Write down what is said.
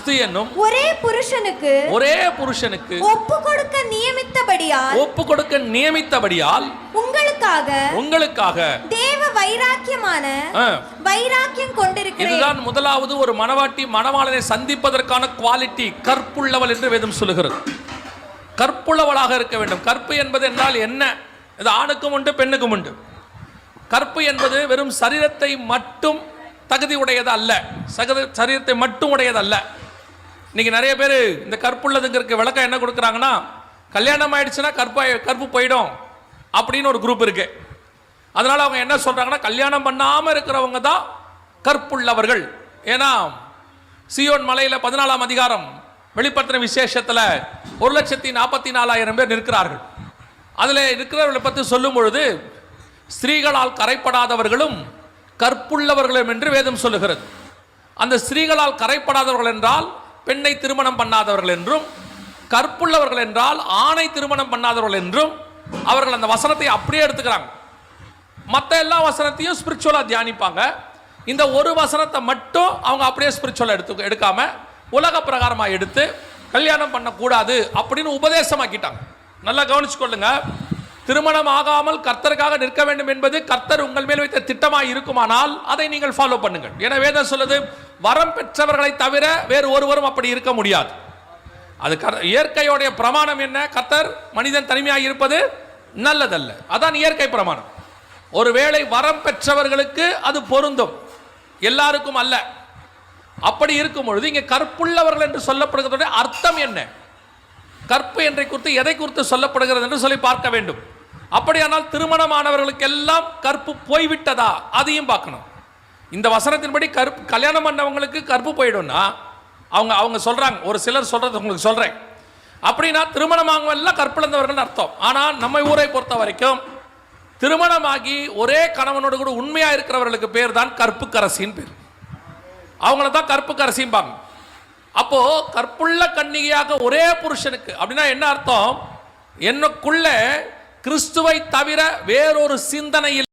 கிறிஸ்து என்னும் ஒரே புருஷனுக்கு ஒப்பு கொடுக்க நியமித்தபடியால் உங்களுக்காக தேவ வைராக்கியம் கொண்டிருக்கிறேன். இதுதான் முதலாவது ஒரு மணவாட்டி மணவாளனை சந்திப்பதற்கான குவாலிட்டி, கற்புள்ளவள் என்று வேதம் சொல்லுகிறது. கற்புள்ளவளாக இருக்க வேண்டும். கற்பு என்பது என்றால் என்ன? இது ஆணுக்கும் உண்டு, பெண்ணுக்கும் உண்டு. கற்பு என்பது வெறும் சரீரத்தை மட்டும் தகுதி உடையது அல்ல, சரீரத்தை மட்டும் உடையது அல்ல. இன்னைக்கு நிறைய பேர் இந்த கற்புள்ளதுங்கிறதுக்கு விளக்கம் என்ன கொடுக்குறாங்கன்னா, கல்யாணம் ஆயிடுச்சுன்னா கற்பு போயிடும் அப்படின்னு ஒரு குரூப் இருக்கு. அதனால அவங்க என்ன சொல்றாங்கன்னா, கல்யாணம் பண்ணாமல் இருக்கிறவங்க தான் கற்புள்ளவர்கள். ஏன்னா சீயோன் மலையில் 14ஆம் அதிகாரம் வெளிப்படுத்தின விசேஷத்தில் 1,44,000 பேர் நிற்கிறார்கள். அதில் இருக்கிறவர்களை பற்றி சொல்லும் பொழுது ஸ்திரீகளால் கரைப்படாதவர்களும் கற்புள்ளவர்களும் என்று வேதம் சொல்லுகிறது. அந்த ஸ்திரீகளால் கரைப்படாதவர்கள் என்றால் பெண்ணை திருமணம் பண்ணாதவர்கள் என்றும், கற்புள்ளவர்கள் என்றால் ஆணை திருமணம் பண்ணாதவர்கள் என்றும் அவர்கள் அந்த வசனத்தை அப்படியே எடுத்துக்கிறாங்க. மற்ற எல்லா வசனத்தையும் ஸ்பிரிச்சுவலாக தியானிப்பாங்க. இந்த ஒரு வசனத்தை மட்டும் அவங்க அப்படியே ஸ்பிரிச்சுவலாக எடுக்காம உலக பிரகாரமாக எடுத்து கல்யாணம் பண்ணக்கூடாது அப்படின்னு உபதேசமாக்கிட்டாங்க. நல்லா கவனிச்சுக்கொள்ளுங்க. திருமணம் ஆகாமல் கர்த்தருக்காக நிற்க வேண்டும் என்பது கர்த்தர் உங்கள் மேல் வைத்த திட்டமாக இருக்குமானால் அதை நீங்கள் ஃபாலோ பண்ணுங்கள். என வேதம் சொல்லுது, வரம் பெற்றவர்களை தவிர வேறு ஒருவரும் அப்படி இருக்க முடியாது. அது இயற்கையோடைய பிரமாணம் என்ன? கர்த்தர் மனிதன் தனிமையாக இருப்பது நல்லதல்ல. அதான் இயற்கை பிரமாணம். ஒருவேளை வரம் பெற்றவர்களுக்கு அது பொருந்தும், எல்லாருக்கும் அல்ல. அப்படி இருக்கும் பொழுது இங்கே கற்புள்ளவர்கள் என்று சொல்லப்படுகிறது அர்த்தம் என்ன? கற்பு என்ற குறித்து எதை குறித்து சொல்லப்படுகிறது என்று சொல்லி பார்க்க வேண்டும். அப்படியானால் திருமணமானவர்களுக்கு எல்லாம் கற்பு போய்விட்டதா? அதையும் பார்க்கணும். இந்த வசனத்தின்படி கல்யாணம் பண்ணவங்களுக்கு கற்பு போயிடும்னா அவங்க சொல்றாங்க, ஒரு சிலர் சொல்றது உங்களுக்கு சொல்றேன். அப்படின்னா திருமணமாக எல்லாம் கற்பிழந்தவர்கள் அர்த்தம். ஆனால் நம்ம ஊரை பொறுத்த வரைக்கும் திருமணமாகி ஒரே கணவனோடு கூட உண்மையா இருக்கிறவர்களுக்கு பேர் தான் கற்புக்கரசின்னு பேர். அவங்கள தான் கற்புக்கரசிம்பாங்க. அப்போ கற்புள்ள கன்னிகையாக ஒரே புருஷனுக்கு அப்படின்னா என்ன அர்த்தம்? என்னக்குள்ள கிறிஸ்துவை தவிர வேறொரு சிந்தனை